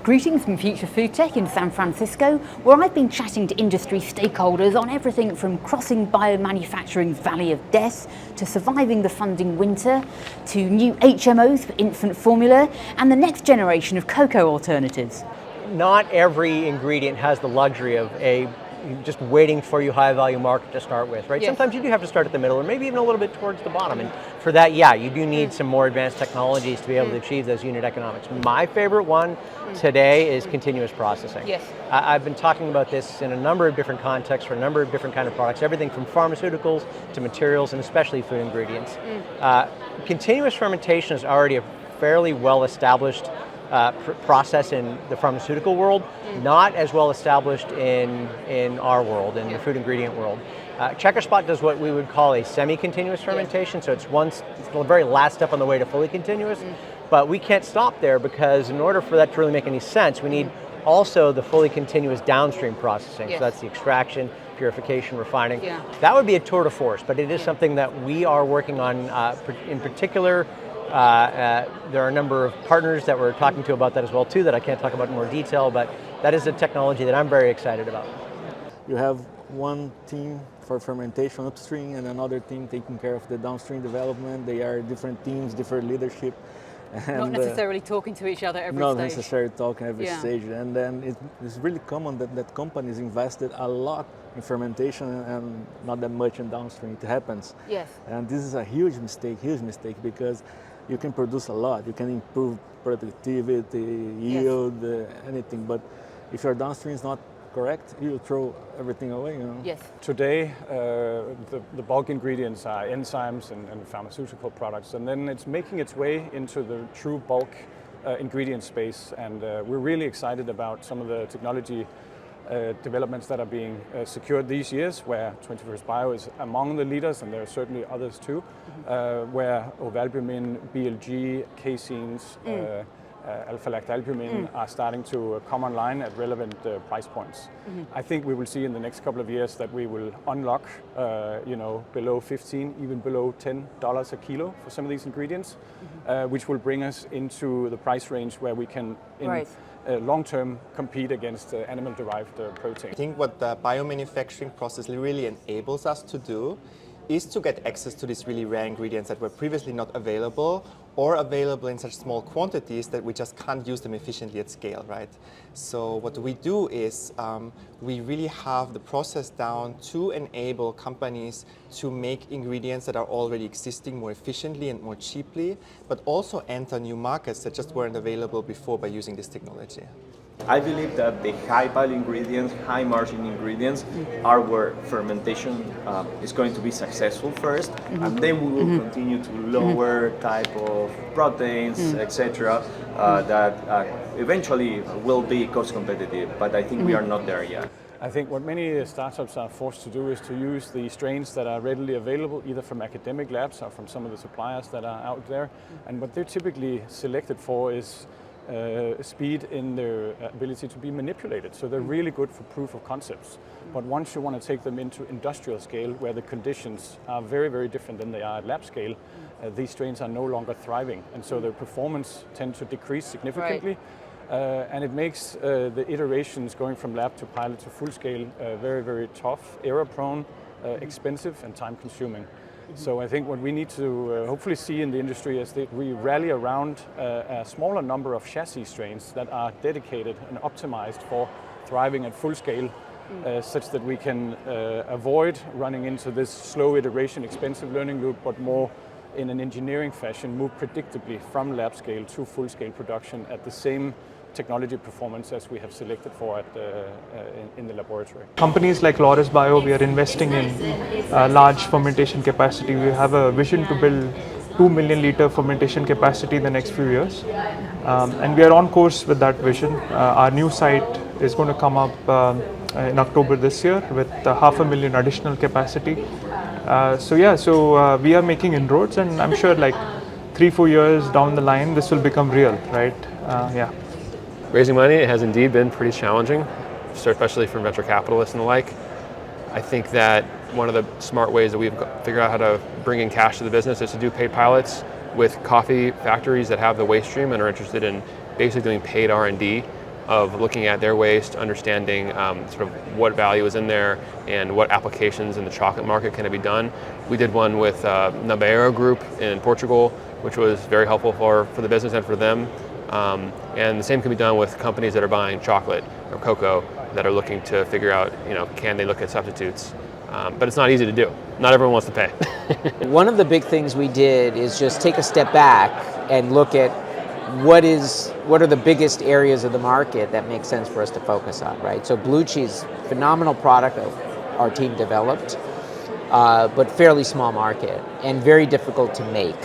Greetings from Future Food Tech in San Francisco, where I've been chatting to industry stakeholders on everything from crossing biomanufacturing's valley of death to surviving the funding winter, to new HMOs for infant formula, and the next generation of cocoa alternatives. Not every ingredient has the luxury of just waiting for you high value market to start with, right? Yes. Sometimes you do have to start at the middle or maybe even a little bit towards the bottom. And for that, yeah, you do need some more advanced technologies to be able to achieve those unit economics. My favorite one today is continuous processing. Yes. I've been talking about this in a number of different contexts for a number of different kind of products, everything from pharmaceuticals to materials and especially food ingredients. Continuous fermentation is already a fairly well established process in the pharmaceutical world, not as well established in our world, in the food ingredient world. Checkerspot does what we would call a semi-continuous fermentation, so it's the very last step on the way to fully continuous, but we can't stop there because in order for that to really make any sense, we need also the fully continuous downstream processing, so that's the extraction, purification, refining. That would be a tour de force, but it is something that we are working on in particular. There are a number of partners that we're talking to about that as well too that I can't talk about in more detail, but that is a technology that I'm very excited about. You have one team for fermentation upstream and another team taking care of the downstream development. They are different teams, different leadership. And, not necessarily talking to each other every not stage. Not necessarily talking every stage. And then it's really common that companies invested a lot in fermentation and not that much in downstream. It happens. Yes. And this is a huge mistake because you can produce a lot, you can improve productivity, yield, anything, but if your downstream is not correct, you throw everything away, you know? Yes. Today, the bulk ingredients are enzymes and pharmaceutical products, and then it's making its way into the true bulk ingredient space, and we're really excited about some of the technology developments that are being secured these years, where 21st Bio is among the leaders, and there are certainly others too, where ovalbumin, BLG, caseins, alpha-lactalbumin are starting to come online at relevant price points. I think we will see in the next couple of years that we will unlock, below 15, even below $10 a kilo for some of these ingredients, which will bring us into the price range where we can long-term compete against animal-derived protein. I think what the biomanufacturing process really enables us to do is to get access to these really rare ingredients that were previously not available or available in such small quantities that we just can't use them efficiently at scale, right? So what we do is we really have the process down to enable companies to make ingredients that are already existing more efficiently and more cheaply, but also enter new markets that just weren't available before by using this technology. I believe that the high-value ingredients, high-margin ingredients are where fermentation is going to be successful first, and then we will continue to lower type of proteins, etc., that eventually will be cost competitive, but I think we are not there yet. I think what many startups are forced to do is to use the strains that are readily available, either from academic labs or from some of the suppliers that are out there, and what they're typically selected for is speed in their ability to be manipulated. So they're really good for proof of concepts. But once you want to take them into industrial scale, where the conditions are very, very different than they are at lab scale, these strains are no longer thriving. And so their performance tends to decrease significantly. And it makes the iterations going from lab to pilot to full scale very, very tough, error prone, expensive and time consuming. So I think what we need to hopefully see in the industry is that we rally around a smaller number of chassis strains that are dedicated and optimized for thriving at full scale, such that we can avoid running into this slow iteration, expensive learning loop, but more in an engineering fashion, move predictably from lab scale to full scale production at the same technology performance as we have selected for in the laboratory. Companies like Laurus Bio, we are investing in large fermentation capacity. We have a vision to build 2 million liter fermentation capacity in the next few years. And we are on course with that vision. Our new site is going to come up in October this year with 500,000 additional capacity. So we are making inroads, and I'm sure like 3-4 years down the line, this will become real, right? Raising money has indeed been pretty challenging, especially for venture capitalists and the like. I think that one of the smart ways that we've figured out how to bring in cash to the business is to do paid pilots with coffee factories that have the waste stream and are interested in basically doing paid R&D of looking at their waste, understanding sort of what value is in there and what applications in the chocolate market can be done. We did one with Nabeiro Group in Portugal, which was very helpful for the business and for them. And the same can be done with companies that are buying chocolate or cocoa that are looking to figure out, can they look at substitutes? But it's not easy to do. Not everyone wants to pay. One of the big things we did is just take a step back and look at what are the biggest areas of the market that make sense for us to focus on, right? So blue cheese, phenomenal product our team developed, but fairly small market and very difficult to make.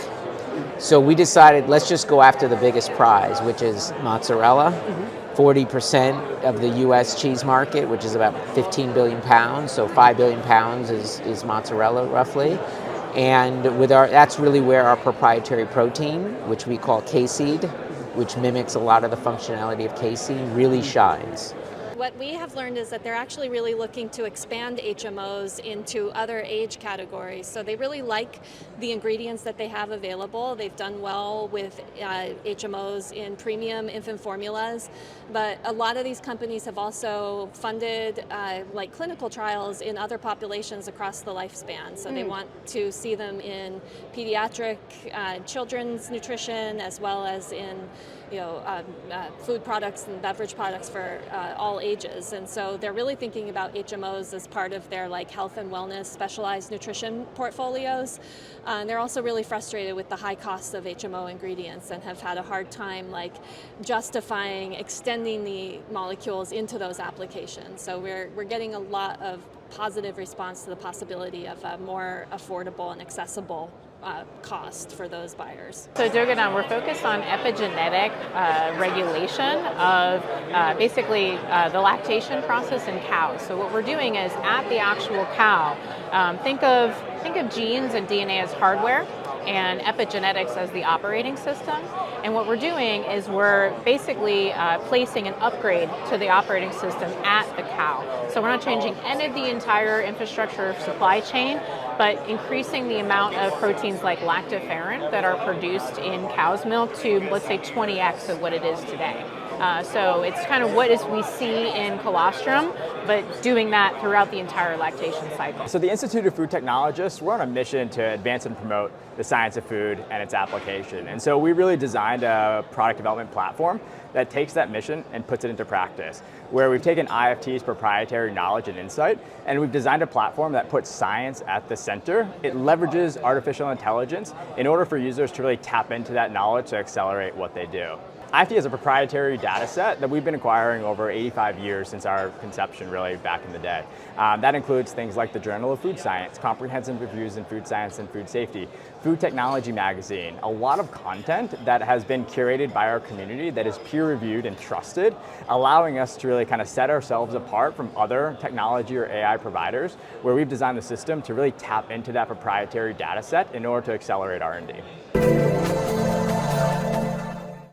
So we decided, let's just go after the biggest prize, which is mozzarella. 40% of the US cheese market, which is about 15 billion pounds, so 5 billion pounds is mozzarella roughly. And that's really where our proprietary protein, which we call casein, which mimics a lot of the functionality of casein, really shines. What we have learned is that they're actually really looking to expand HMOs into other age categories. So they really like the ingredients that they have available. They've done well with HMOs in premium infant formulas, but a lot of these companies have also funded like clinical trials in other populations across the lifespan. So they want to see them in pediatric children's nutrition, as well as in food products and beverage products for all ages. And so they're really thinking about HMOs as part of their health and wellness specialized nutrition portfolios. They're also really frustrated with the high costs of HMO ingredients and have had a hard time justifying extending the molecules into those applications. So we're getting a lot of positive response to the possibility of a more affordable and accessible cost for those buyers. So Doganon, we're focused on epigenetic regulation of basically the lactation process in cows. So what we're doing is at the actual cow, think of genes and DNA as hardware and epigenetics as the operating system. And what we're doing is we're basically placing an upgrade to the operating system at the cow. So we're not changing any of the entire infrastructure of supply chain, but increasing the amount of proteins like lactoferrin that are produced in cow's milk to, let's say, 20x of what it is today. So it's kind of what we see in colostrum, but doing that throughout the entire lactation cycle. So the Institute of Food Technologists, we're on a mission to advance and promote the science of food and its application. And so we really designed a product development platform that takes that mission and puts it into practice, where we've taken IFT's proprietary knowledge and insight, and we've designed a platform that puts science at the center. It leverages artificial intelligence in order for users to really tap into that knowledge to accelerate what they do. IFT is a proprietary data set that we've been acquiring over 85 years since our conception, really, back in the day. That includes things like the Journal of Food Science, comprehensive reviews in food science and food safety, Food Technology magazine, a lot of content that has been curated by our community that is peer-reviewed and trusted, allowing us to really kind of set ourselves apart from other technology or AI providers, where we've designed the system to really tap into that proprietary data set in order to accelerate R&D.